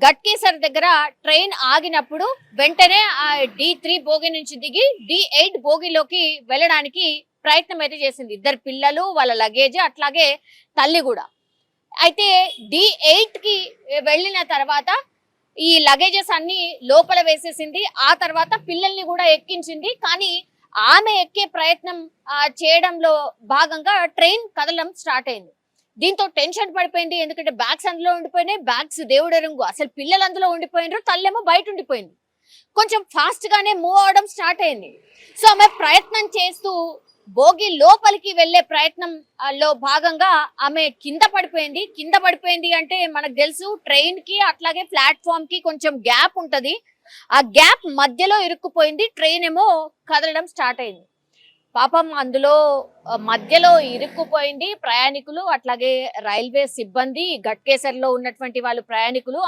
గట్కేసర్ దగ్గర ట్రైన్ ఆగినప్పుడు వెంటనే D3 బోగి నుంచి దిగి D8 బోగిలోకి వెళ్ళడానికి ప్రయత్నం అయితే చేసింది. ఇద్దరు పిల్లలు, వాళ్ళ లగేజ్, అట్లాగే తల్లి కూడా. అయితే D8 కి వెళ్ళిన తర్వాత ఈ లగేజెస్ అన్ని లోపల వేసేసింది. ఆ తర్వాత పిల్లల్ని కూడా ఎక్కించింది. కానీ ఆమె ఎక్కే ప్రయత్నం చేయడంలో భాగంగా ట్రైన్ కదలడం స్టార్ట్ అయింది. దీంతో టెన్షన్ పడిపోయింది. ఎందుకంటే బ్యాగ్స్ అందులో ఉండిపోయినాయి. బ్యాగ్స్ దేవుడి రంగు, అసలు పిల్లలు అందులో ఉండిపోయినారు, తల్లేమో బయట ఉండిపోయింది. కొంచెం ఫాస్ట్ గానే మూవ్ అవడం స్టార్ట్ అయింది. సో ఆమె ప్రయత్నం చేస్తూ బోగి లోపలికి వెళ్లే ప్రయత్నం లో భాగంగా ఆమె కింద పడిపోయింది. కింద పడిపోయింది అంటే మనకు తెలుసు, ట్రైన్ కి అట్లాగే ప్లాట్ఫామ్ కి కొంచెం గ్యాప్ ఉంటది. ఆ గ్యాప్ మధ్యలో ఇరుక్కుపోయింది. ట్రైన్ ఏమో కదలడం స్టార్ట్ అయింది. పాపం అందులో మధ్యలో ఇరుక్కుపోయింది ప్రయాణికులు, అట్లాగే రైల్వే సిబ్బంది, గట్కేసర్లో ఉన్నటువంటి వాళ్ళు ప్రయాణికులు.